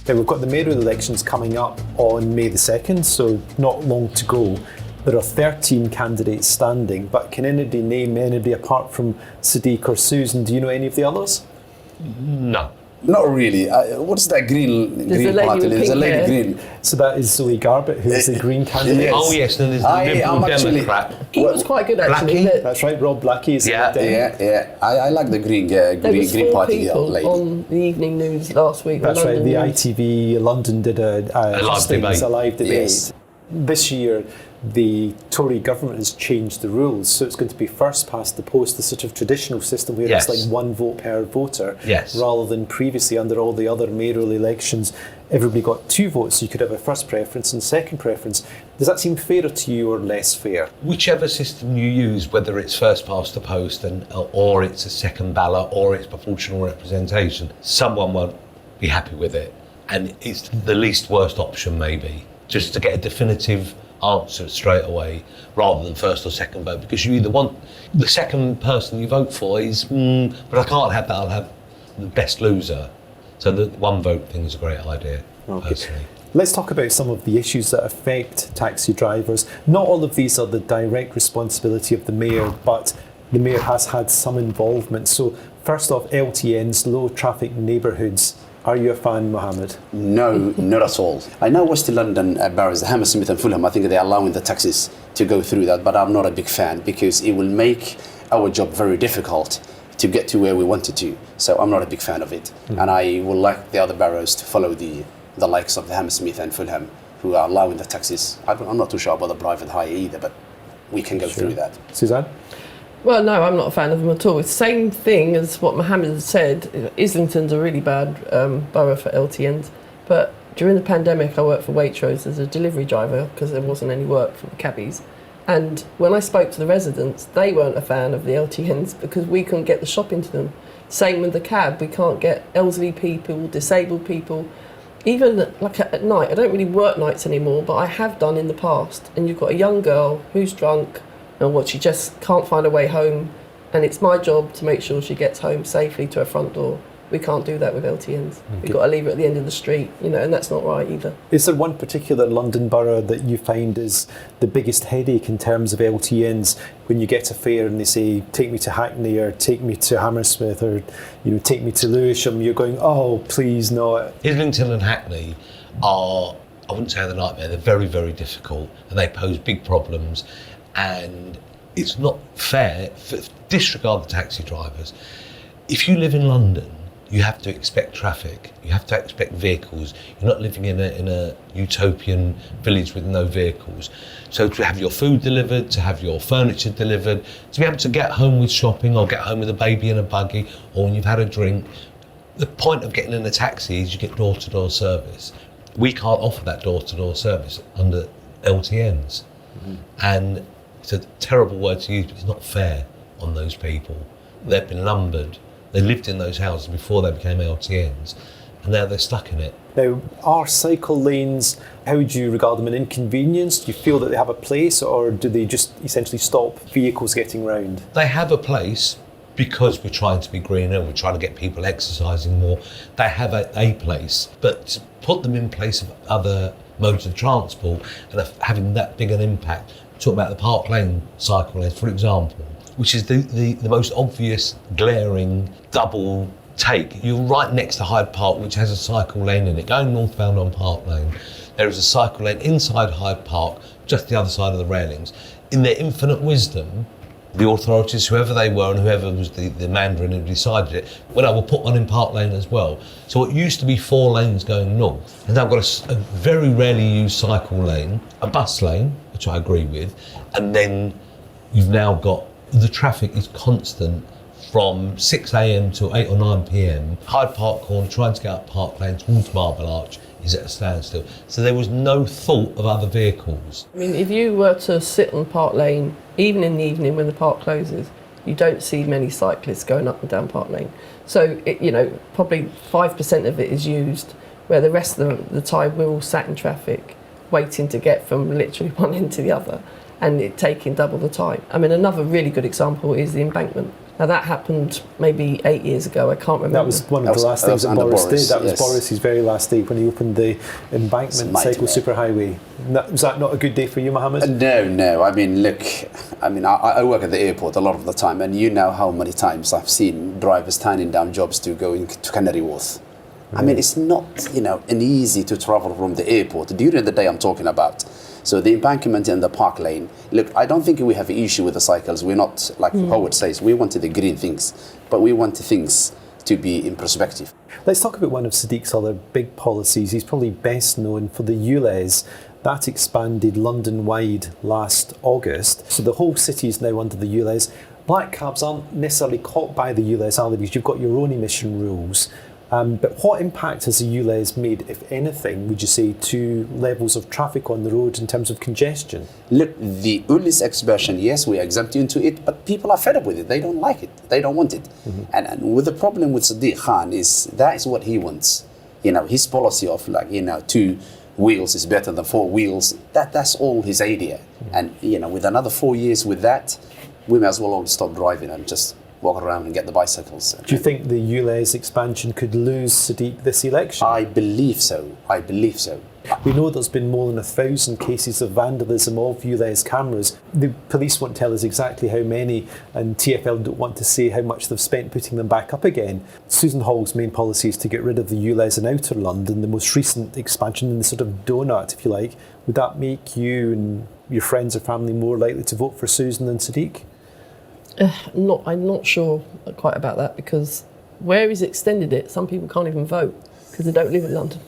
Now, we've got the mayoral elections coming up on May the 2nd, so not long to go. There are 13 candidates standing, but can anybody name anybody apart from Sadiq or Susan? Do you know any of the others? No. Not really. What's that green party? There's a lady green. So that is Zoe Garbett, who is the Green candidate. Yes. Oh yes, then there's the Liberal Democrat. He was quite good actually. That's right, Rob Blackie is Yeah. I like the green party lady. On the evening news last week. That's right, the News. ITV London did a live debate. Yes. This year, the Tory government has changed the rules, so it's going to be first past the post, the sort of traditional system where it's like one vote per voter, rather than previously under all the other mayoral elections, everybody got 2 votes, so you could have a first preference and second preference. Does that seem fairer to you or less fair? Whichever system you use, whether it's first past the post or it's a second ballot or it's proportional representation, someone won't be happy with it, and it's the least worst option maybe, just to get a definitive answer straight away rather than first or second vote, because you either want the second person you vote for is but I can't have that, I'll have the best loser. So the one vote thing is a great idea, personally. Let's talk about some of the issues that affect taxi drivers. Not all of these are the direct responsibility of the mayor, but the mayor has had some involvement. So first off, LTNs, low traffic neighbourhoods. Are you a fan, Mohammed? No, not at all. I know West London boroughs, Hammersmith and Fulham, I think they're allowing the taxis to go through that, but I'm not a big fan because it will make our job very difficult to get to where we wanted to. So I'm not a big fan of it. And I would like the other boroughs to follow the likes of the Hammersmith and Fulham, who are allowing the taxis. I'm not too sure about the private hire either, but we can go through that. Suzanne? Well, no, I'm not a fan of them at all. It's the same thing as what Mohammed has said. Islington's a really bad borough for LTNs. But during the pandemic, I worked for Waitrose as a delivery driver because there wasn't any work for the cabbies. And when I spoke to the residents, they weren't a fan of the LTNs because we couldn't get the shop into them. Same with the cab. We can't get elderly people, disabled people. Even like at night, I don't really work nights anymore, but I have done in the past. And you've got a young girl who's drunk, and what, she just can't find her way home, and it's my job to make sure she gets home safely to her front door. We can't do that with LTNs. We've got to leave her at the end of the street, and that's not right either. Is there one particular London borough that you find is the biggest headache in terms of LTNs when you get a fare and they say, take me to Hackney or take me to Hammersmith or take me to Lewisham? You're going, oh, please, no. Islington and Hackney are, I wouldn't say the nightmare, they're very, very difficult and they pose big problems. And it's not fair, disregard the taxi drivers. If you live in London, you have to expect traffic, you have to expect vehicles. You're not living in a utopian village with no vehicles. So to have your food delivered, to have your furniture delivered, to be able to get home with shopping or get home with a baby in a buggy or when you've had a drink, the point of getting in a taxi is you get door-to-door service. We can't offer that door-to-door service under LTNs. And it's a terrible word to use, but it's not fair on those people. They've been lumbered. They lived in those houses before they became LTNs, and now they're stuck in it. Now, are cycle lanes, how would you regard them, an inconvenience? Do you feel that they have a place, or do they just essentially stop vehicles getting round? They have a place because we're trying to be greener and we're trying to get people exercising more. They have a place, but to put them in place of other modes of transport and having that big an impact. Talk about the Park Lane cycle lanes, for example, which is the most obvious, glaring double take. You're right next to Hyde Park, which has a cycle lane in it. Going northbound on Park Lane, there is a cycle lane inside Hyde Park, just the other side of the railings. In their infinite wisdom, the authorities, whoever they were and whoever was the mandarin who decided it, well, we'll put one in Park Lane as well. So it used to be 4 lanes going north, and now I've got a very rarely used cycle lane, a bus lane, which I agree with, and then you've now got the traffic is constant from 6 a.m. to 8 or 9 p.m. Hyde Park Corner, trying to get up Park Lane towards Marble Arch is at a standstill. So there was no thought of other vehicles. I mean, if you were to sit on Park Lane, even in the evening when the park closes, you don't see many cyclists going up and down Park Lane. So, probably 5% of it is used, where the rest of the time we're all sat in traffic, waiting to get from literally one end to the other. and it taking double the time. I mean, another really good example is the embankment. Now that happened maybe 8 years ago, I can't remember. That was one of the last things that Boris did. That was yes. Boris's very last day when he opened the embankment cycle superhighway. Was that not a good day for you, Mohammed? No. I mean, look, I work at the airport a lot of the time, and you know how many times I've seen drivers turning down jobs to go to Canary Wharf. I mean, it's not, an easy to travel from the airport during the day I'm talking about. So the embankment and the park lane, look, I don't think we have an issue with the cycles. We're not, like Howard says, we wanted the green things, but we want things to be in perspective. Let's talk about one of Sadiq's other big policies. He's probably best known for the Ulez. That expanded London-wide last August. So the whole city is now under the Ulez. Black cabs aren't necessarily caught by the Ulez either because you've got your own emission rules. But what impact has the Ulez made, if anything, would you say, to levels of traffic on the road in terms of congestion? Look, the Ulez expansion, yes, we are exempt into it, but people are fed up with it. They don't like it. They don't want it. Mm-hmm. And with the problem with Sadiq Khan is that is what he wants. His policy of 2 wheels is better than 4 wheels. That's all his idea. Mm-hmm. And with another 4 years with that, we may as well all stop driving and just walk around and get the bicycles. Do you think the Ulez expansion could lose Sadiq this election? I believe so. We know there's been more than 1,000 cases of vandalism of Ulez cameras. The police won't tell us exactly how many, and TfL don't want to say how much they've spent putting them back up again. Susan Hall's main policy is to get rid of the Ulez in outer London, the most recent expansion in the sort of donut, if you like. Would that make you and your friends or family more likely to vote for Susan than Sadiq? I'm not sure quite about that, because where he's extended it, some people can't even vote because they don't live in London.